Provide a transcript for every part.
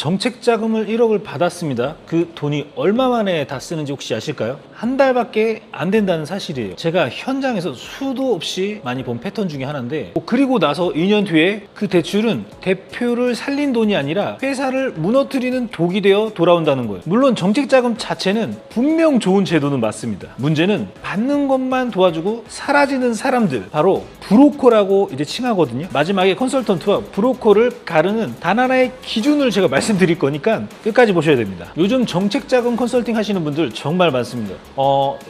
정책 자금을 1억을 받았습니다. 그 돈이 얼마 만에 다 쓰는지 혹시 아실까요? 한 달밖에 안 된다는 사실이에요. 제가 현장에서 수도 없이 많이 본 패턴 중에 하나인데, 그리고 나서 2년 뒤에 그 대출은 대표를 살린 돈이 아니라 회사를 무너뜨리는 독이 되어 돌아온다는 거예요. 물론 정책 자금 자체는 분명 좋은 제도는 맞습니다. 문제는 받는 것만 도와주고 사라지는 사람들, 바로 브로커라고 이제 칭하거든요. 마지막에 컨설턴트와 브로커를 가르는 단 하나의 기준을 제가 말씀드릴 거니까 끝까지 보셔야 됩니다. 요즘 정책 자금 컨설팅 하시는 분들 정말 많습니다.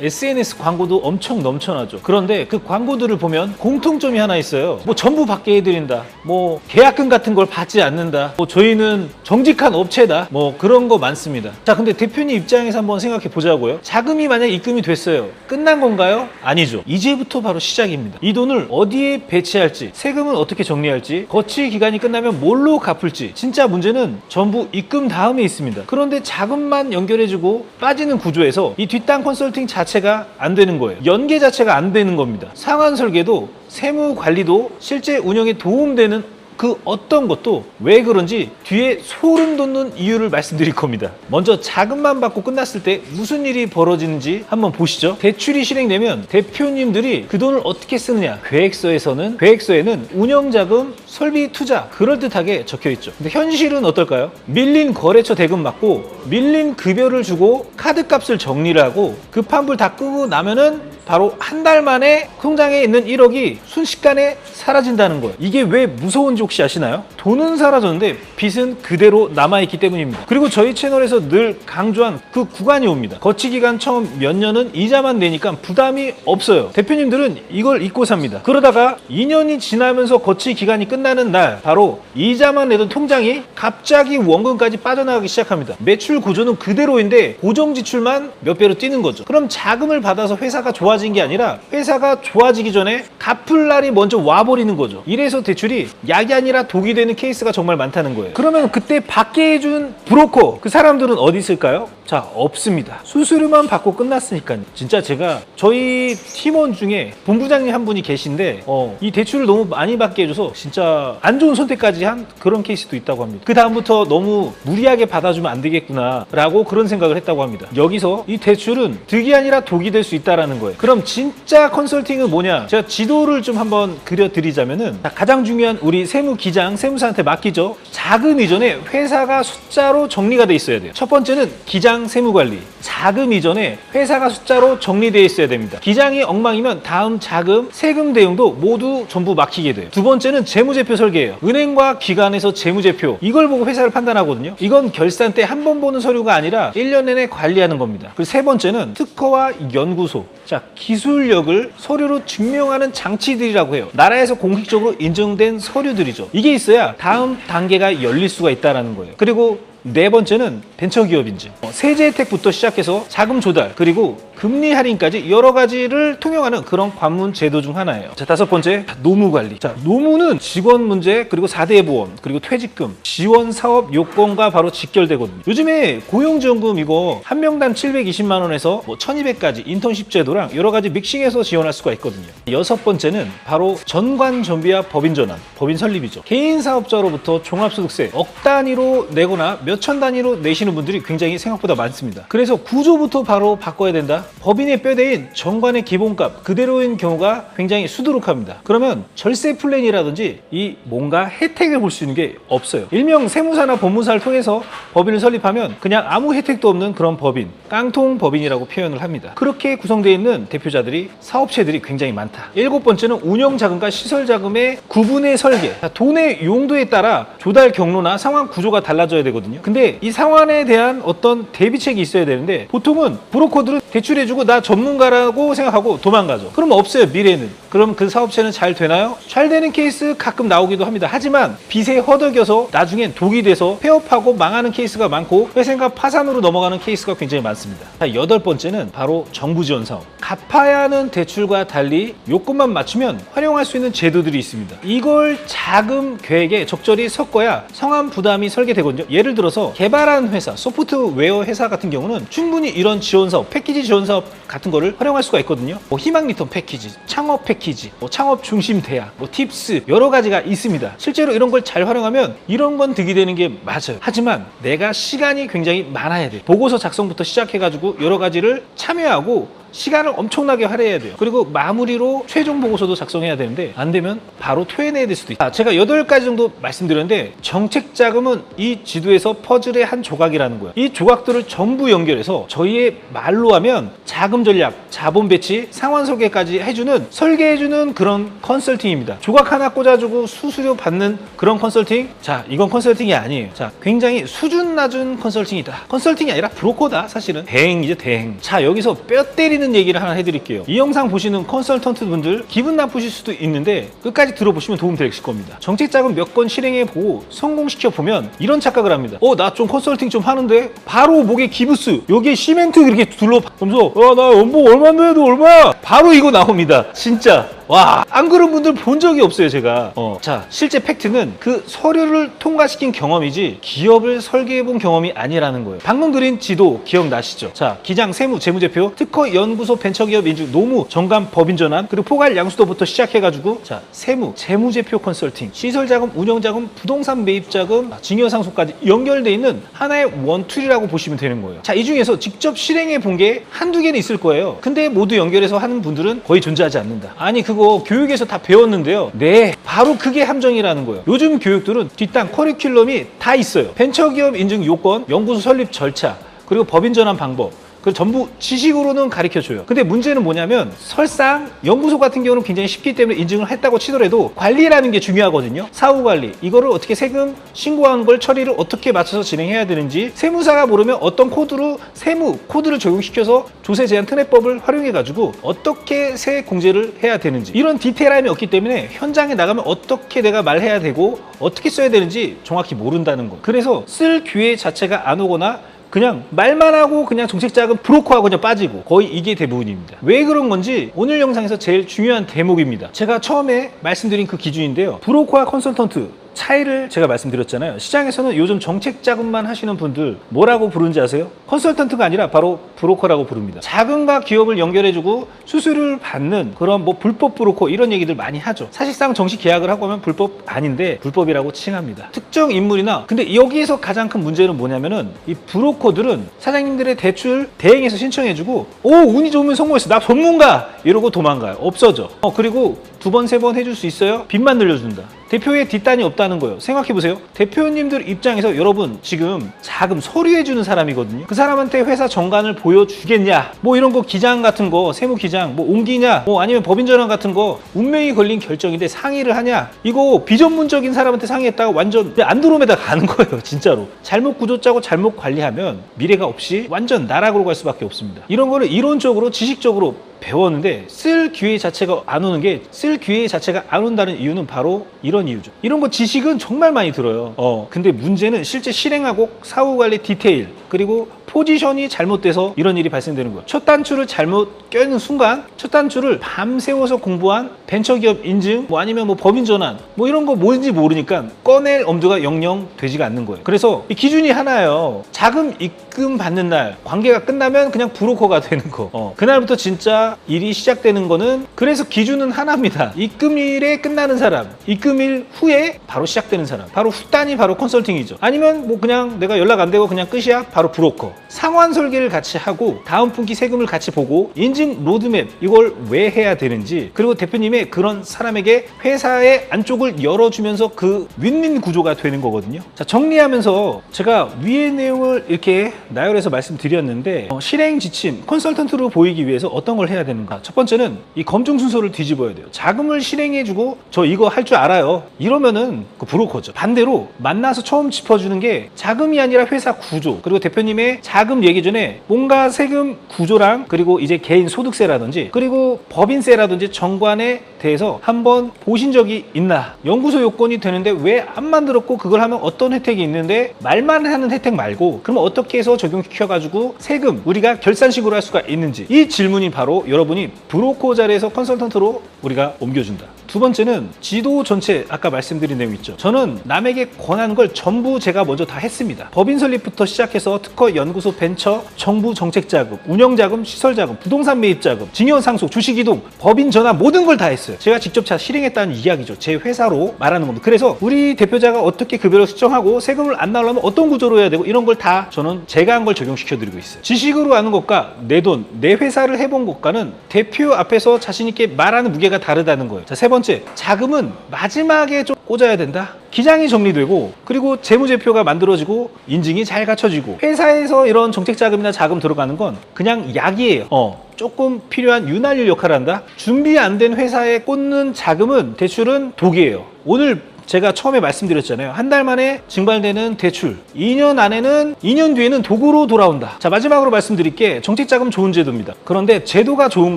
SNS 광고도 엄청 넘쳐나죠. 그런데 그 광고들을 보면 공통점이 하나 있어요. 뭐 전부 받게 해드린다, 뭐 계약금 같은 걸 받지 않는다, 뭐 저희는 정직한 업체다, 뭐 그런 거 많습니다. 자, 근데 대표님 입장에서 한번 생각해 보자고요. 자금이 만약 입금이 됐어요. 끝난 건가요? 아니죠. 이제부터 바로 시작입니다. 이 돈을 어디에 배치할지, 세금은 어떻게 정리할지, 거치 기간이 끝나면 뭘로 갚을지, 진짜 문제는 전부 입금 다음에 있습니다. 그런데 자금만 연결해주고 빠지는 구조에서 이 뒷땅 컨설팅 자체가 안 되는 거예요. 연계 자체가 안 되는 겁니다. 상환 설계도, 세무 관리도 실제 운영에 도움되는 그 어떤 것도 왜 그런지 뒤에 소름 돋는 이유를 말씀드릴 겁니다. 먼저 자금만 받고 끝났을 때 무슨 일이 벌어지는지 한번 보시죠. 대출이 실행되면 대표님들이 그 돈을 어떻게 쓰느냐, 계획서에는 운영자금, 설비 투자 그럴듯하게 적혀있죠. 근데 현실은 어떨까요? 밀린 거래처 대금 받고 밀린 급여를 주고 카드값을 정리를 하고 급한 불 다 끄고 나면은 바로 한 달 만에 통장에 있는 1억이 순식간에 사라진다는 거예요. 이게 왜 무서운지 혹시 아시나요? 돈은 사라졌는데 빚은 그대로 남아있기 때문입니다. 그리고 저희 채널에서 늘 강조한 그 구간이 옵니다. 거치기간 처음 몇 년은 이자만 내니까 부담이 없어요. 대표님들은 이걸 잊고 삽니다. 그러다가 2년이 지나면서 거치기간이 끝나는 날, 바로 이자만 내던 통장이 갑자기 원금까지 빠져나가기 시작합니다. 매출 구조는 그대로인데 고정 지출만 몇 배로 뛰는 거죠. 그럼 자금을 받아서 회사가 좋아진 게 아니라 회사가 좋아지기 전에 갚을 날이 먼저 와버리는 거죠. 이래서 대출이 약이 아니라 독이 되는 케이스가 정말 많다는 거예요. 그러면 그때 받게 해준 브로커, 그 사람들은 어디 있을까요? 자, 없습니다. 수수료만 받고 끝났으니까요. 진짜 제가 저희 팀원 중에 본부장님 한 분이 계신데 이 대출을 너무 많이 받게 해줘서 진짜 안 좋은 선택까지 한 그런 케이스도 있다고 합니다. 그 다음부터 너무 무리하게 받아주면 안 되겠구나 라고 그런 생각을 했다고 합니다. 여기서 이 대출은 득이 아니라 독이 될 수 있다는 거예요. 그럼 진짜 컨설팅은 뭐냐? 제가 지도를 좀 한번 그려드리자면은, 가장 중요한 우리 세무기장, 세무사한테 맡기죠. 자금 이전에 회사가 숫자로 정리가 돼 있어야 돼요. 첫 번째는 기장 세무관리. 자금 이전에 회사가 숫자로 정리되어 있어야 됩니다. 기장이 엉망이면 다음 자금, 세금 대응도 모두 전부 막히게 돼요. 두 번째는 재무제표 설계예요. 은행과 기관에서 재무제표, 이걸 보고 회사를 판단하거든요. 이건 결산 때 한 번 보는 서류가 아니라 1년 내내 관리하는 겁니다. 그리고 세 번째는 특허와 연구소, 자, 기술력을 서류로 증명하는 장치들이라고 해요. 나라에서 공식적으로 인정된 서류들이죠. 이게 있어야 다음 단계가 열릴 수가 있다는 거예요. 그리고 네 번째는 벤처기업 인증. 세제 혜택부터 시작해서 자금 조달, 그리고 금리 할인까지 여러 가지를 통용하는 그런 관문 제도 중 하나예요. 자, 다섯 번째, 노무 관리. 자, 노무는 직원 문제, 그리고 4대 보험, 그리고 퇴직금, 지원 사업 요건과 바로 직결되거든요. 요즘에 고용지원금 이거 한 명당 720만 원에서 1200까지 인턴십 제도랑 여러 가지 믹싱해서 지원할 수가 있거든요. 여섯 번째는 바로 전관 정비와 법인 전환, 법인 설립이죠. 개인 사업자로부터 종합소득세 억 단위로 내거나 몇천 단위로 내시는 분들이 굉장히 생각보다 많습니다. 그래서 구조부터 바로 바꿔야 된다. 법인의 뼈대인 정관의 기본값 그대로인 경우가 굉장히 수두룩합니다. 그러면 절세 플랜이라든지 이 뭔가 혜택을 볼 수 있는 게 없어요. 일명 세무사나 법무사를 통해서 법인을 설립하면 그냥 아무 혜택도 없는 그런 법인, 깡통 법인이라고 표현을 합니다. 그렇게 구성되어 있는 대표자들이, 사업체들이 굉장히 많다. 일곱 번째는 운영자금과 시설자금의 구분의 설계. 자, 돈의 용도에 따라 조달 경로나 상환 구조가 달라져야 되거든요. 근데 이 상환에 대한 어떤 대비책이 있어야 되는데, 보통은 브로커들은 대출해주고 나 전문가라고 생각하고 도망가죠. 그럼 없어요, 미래는. 그럼 그 사업체는 잘 되나요? 잘 되는 케이스 가끔 나오기도 합니다. 하지만 빚에 허덕여서 나중엔 독이 돼서 폐업하고 망하는 케이스가 많고 회생과 파산으로 넘어가는 케이스가 굉장히 많습니다. 자, 여덟 번째는 바로 정부 지원 사업. 갚아야 하는 대출과 달리 요건만 맞추면 활용할 수 있는 제도들이 있습니다. 이걸 자금 계획에 적절히 섞어야 상환 부담이 설계되거든요. 예를 들어서 개발한 회사, 소프트웨어 회사 같은 경우는 충분히 이런 지원 사업, 패키지 지원 사업 같은 거를 활용할 수가 있거든요. 뭐 희망 리턴 패키지, 창업 패키지, 뭐 창업 중심 대학, 뭐 팁스 여러 가지가 있습니다. 실제로 이런 걸 잘 활용하면 이런 건 득이 되는 게 맞아요. 하지만 내가 시간이 굉장히 많아야 돼. 보고서 작성부터 시작해가지고 여러 가지를 참여하고 시간을 엄청나게 할애해야 돼요. 그리고 마무리로 최종 보고서도 작성해야 되는데 안 되면 바로 토해내야 될 수도 있다. 제가 8가지 정도 말씀드렸는데 정책 자금은 이 지도에서 퍼즐의 한 조각이라는 거예요. 이 조각들을 전부 연결해서 저희의 말로 하면 자금 전략, 자본 배치, 상환 설계까지 해주는 설계해주는 그런 컨설팅입니다. 조각 하나 꽂아주고 수수료 받는 그런 컨설팅? 자, 이건 컨설팅이 아니에요. 자, 굉장히 수준 낮은 컨설팅이다. 컨설팅이 아니라 브로커다. 사실은 대행이죠, 대행. 자, 여기서 뼈 때리는 얘기를 하나 해드릴게요. 이 영상 보시는 컨설턴트 분들 기분 나쁘실 수도 있는데 끝까지 들어보시면 도움 되실 겁니다. 정책 자금 몇 건 실행해 보고 성공시켜 보면 이런 착각을 합니다. 나 좀 컨설팅 좀 하는데 바로 목에 기부스 여기에 시멘트 이렇게 둘러보면서 나 연봉 얼마인데 해도 얼마야 바로 이거 나옵니다. 진짜 와, 안 그런 분들 본 적이 없어요, 제가. 자, 실제 팩트는 그 서류를 통과시킨 경험이지 기업을 설계해본 경험이 아니라는 거예요. 방금 그린 지도 기억나시죠? 자, 기장, 세무, 재무제표, 특허, 연구소, 벤처기업 인증, 노무, 정감, 법인전환, 그리고 포괄, 양수도부터 시작해가지고 자, 세무, 재무제표 컨설팅, 시설자금, 운영자금, 부동산 매입자금, 증여상속까지 연결돼 있는 하나의 원툴이라고 보시면 되는 거예요. 자, 이 중에서 직접 실행해 본 게 한두 개는 있을 거예요. 근데 모두 연결해서 하는 분들은 거의 존재하지 않는다. 아니, 그거 교육에서 다 배웠는데요. 네, 바로 그게 함정이라는 거예요. 요즘 교육들은 뒷단 커리큘럼이 다 있어요. 벤처기업 인증 요건, 연구소 설립 절차, 그리고 법인 전환 방법, 그걸 전부 지식으로는 가르쳐줘요. 근데 문제는 뭐냐면 설상 연구소 같은 경우는 굉장히 쉽기 때문에 인증을 했다고 치더라도 관리라는 게 중요하거든요. 사후관리, 이거를 어떻게 세금 신고한 걸 처리를 어떻게 맞춰서 진행해야 되는지, 세무사가 모르면 어떤 코드로 세무 코드를 적용시켜서 조세 제한 특례법을 활용해가지고 어떻게 세 공제를 해야 되는지, 이런 디테일함이 없기 때문에 현장에 나가면 어떻게 내가 말해야 되고 어떻게 써야 되는지 정확히 모른다는 거. 그래서 쓸 기회 자체가 안 오거나 그냥 말만 하고 그냥 정책자금 브로커하고 그냥 빠지고, 거의 이게 대부분입니다. 왜 그런 건지 오늘 영상에서 제일 중요한 대목입니다. 제가 처음에 말씀드린 그 기준인데요. 브로커와 컨설턴트 차이를 제가 말씀드렸잖아요. 시장에서는 요즘 정책 자금만 하시는 분들 뭐라고 부르는지 아세요? 컨설턴트가 아니라 바로 브로커라고 부릅니다. 자금과 기업을 연결해주고 수수료를 받는 그런 뭐 불법 브로커 이런 얘기들 많이 하죠. 사실상 정식 계약을 하고 하면 불법 아닌데 불법이라고 칭합니다. 특정 인물이나, 근데 여기에서 가장 큰 문제는 뭐냐면은 이 브로커들은 사장님들의 대출 대행해서 신청해주고 운이 좋으면 성공했어, 나 전문가 이러고 도망가요. 없어져. 그리고 2번, 3번 해줄 수 있어요? 빚만 늘려준다. 대표의 뒷단이 없다는 거예요. 생각해보세요. 대표님들 입장에서 여러분 지금 자금 서류해주는 사람이거든요. 그 사람한테 회사 정관을 보여주겠냐, 뭐 이런 거 기장 같은 거, 세무기장 뭐 옮기냐, 뭐 아니면 법인전환 같은 거 운명이 걸린 결정인데 상의를 하냐, 이거 비전문적인 사람한테 상의했다가 완전 안드로메다 가는 거예요. 진짜로 잘못 구조 짜고 잘못 관리하면 미래가 없이 완전 나락으로 갈 수밖에 없습니다. 이런 거를 이론적으로 지식적으로 배웠는데 쓸 기회 자체가 안 오는 게, 쓸 기회 자체가 안 온다는 이유는 바로 이런 이유죠. 이런 거 지식은 정말 많이 들어요. 근데 문제는 실제 실행하고 사후관리 디테일, 그리고 포지션이 잘못돼서 이런 일이 발생되는 거예요. 첫 단추를 잘못 껴있는 순간, 첫 단추를 밤새워서 공부한 벤처기업 인증, 뭐 아니면 뭐 법인 전환, 뭐 이런 거 뭔지 모르니까 꺼낼 엄두가 영영 되지가 않는 거예요. 그래서 이 기준이 하나예요. 자금 입금 받는 날, 관계가 끝나면 그냥 브로커가 되는 거. 그날부터 진짜 일이 시작되는 거는, 그래서 기준은 하나입니다. 입금일에 끝나는 사람, 입금일 후에 바로 시작되는 사람, 바로 후단이 바로 컨설팅이죠. 아니면 뭐 그냥 내가 연락 안 되고 그냥 끝이야, 바로 브로커. 상환 설계를 같이 하고 다음 분기 세금을 같이 보고 인증 로드맵 이걸 왜 해야 되는지, 그리고 대표님의 그런 사람에게 회사의 안쪽을 열어주면서 그 윈윈 구조가 되는 거거든요. 자, 정리하면서 제가 위의 내용을 이렇게 나열해서 말씀드렸는데, 실행 지침, 컨설턴트로 보이기 위해서 어떤 걸 해야 되는가. 첫 번째는 이 검증 순서를 뒤집어야 돼요. 자금을 실행해주고 저 이거 할 줄 알아요 이러면은 그 브로커죠. 반대로 만나서 처음 짚어주는 게 자금이 아니라 회사 구조, 그리고 대표님의 자금 얘기 전에 뭔가 세금 구조랑, 그리고 이제 개인 소득세라든지, 그리고 법인세라든지 정관에 대해서 한번 보신 적이 있나, 연구소 요건이 되는데 왜 안 만들었고, 그걸 하면 어떤 혜택이 있는데 말만 하는 혜택 말고 그러면 어떻게 해서 적용시켜가지고 세금 우리가 결산식으로 할 수가 있는지, 이 질문이 바로 여러분이 브로커 자리에서 컨설턴트로 우리가 옮겨준다. 두 번째는 지도 전체, 아까 말씀드린 내용 있죠. 저는 남에게 권하는 걸 전부 제가 먼저 다 했습니다. 법인 설립부터 시작해서 특허, 연구소, 벤처, 정부 정책자금, 운영자금, 시설자금, 부동산 매입자금, 증여 상속, 주식이동, 법인 전환 모든 걸 다 했어요. 제가 직접 다 실행했다는 이야기죠. 제 회사로 말하는 겁니다. 그래서 우리 대표자가 어떻게 급여를 수정하고 세금을 안 나오려면 어떤 구조로 해야 되고 이런 걸 다 저는 제가 한 걸 적용시켜 드리고 있어요. 지식으로 아는 것과 내 돈, 내 회사를 해본 것과는 대표 앞에서 자신 있게 말하는 무게가 다르다는 거예요. 자, 세 번째, 자금은 마지막에 좀 꽂아야 된다. 기장이 정리되고 그리고 재무제표가 만들어지고 인증이 잘 갖춰지고 회사에서 이런 정책자금이나 자금 들어가는 건 그냥 약이에요. 조금 필요한 윤활유 역할을 한다. 준비 안 된 회사에 꽂는 자금은 대출은 독이에요. 오늘 제가 처음에 말씀드렸잖아요. 한 달 만에 증발되는 대출, 2년 안에는 2년 뒤에는 독으로 돌아온다. 자, 마지막으로 말씀드릴게, 정책자금 좋은 제도입니다. 그런데 제도가 좋은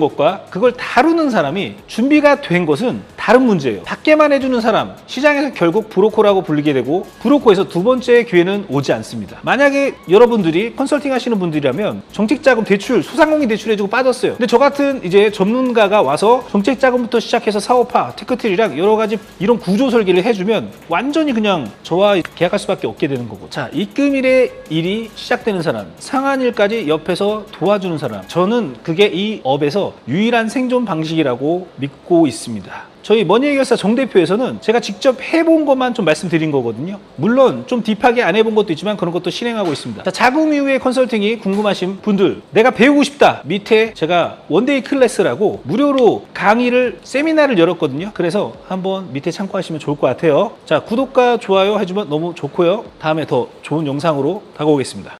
것과 그걸 다루는 사람이 준비가 된 것은 다른 문제예요. 받게만 해주는 사람, 시장에서 결국 브로커라고 불리게 되고 브로커에서 두 번째 기회는 오지 않습니다. 만약에 여러분들이 컨설팅 하시는 분들이라면 정책자금 대출, 소상공인 대출해주고 빠졌어요. 근데 저 같은 이제 전문가가 와서 정책자금부터 시작해서 사업화, 테크트리랑 여러 가지 이런 구조 설계를 해주면 완전히 그냥 저와 계약할 수밖에 없게 되는 거고. 자, 입금일에 일이 시작되는 사람, 상한일까지 옆에서 도와주는 사람, 저는 그게 이 업에서 유일한 생존 방식이라고 믿고 있습니다. 저희 머니해결사 정 대표에서는 제가 직접 해본 것만 좀 말씀드린 거거든요. 물론 좀 딥하게 안 해본 것도 있지만 그런 것도 실행하고 있습니다. 자, 자금 이후의 컨설팅이 궁금하신 분들, 내가 배우고 싶다, 밑에 제가 원데이 클래스라고 무료로 강의를, 세미나를 열었거든요. 그래서 한번 밑에 참고하시면 좋을 것 같아요. 자, 구독과 좋아요 해주면 너무 좋고요. 다음에 더 좋은 영상으로 다가오겠습니다.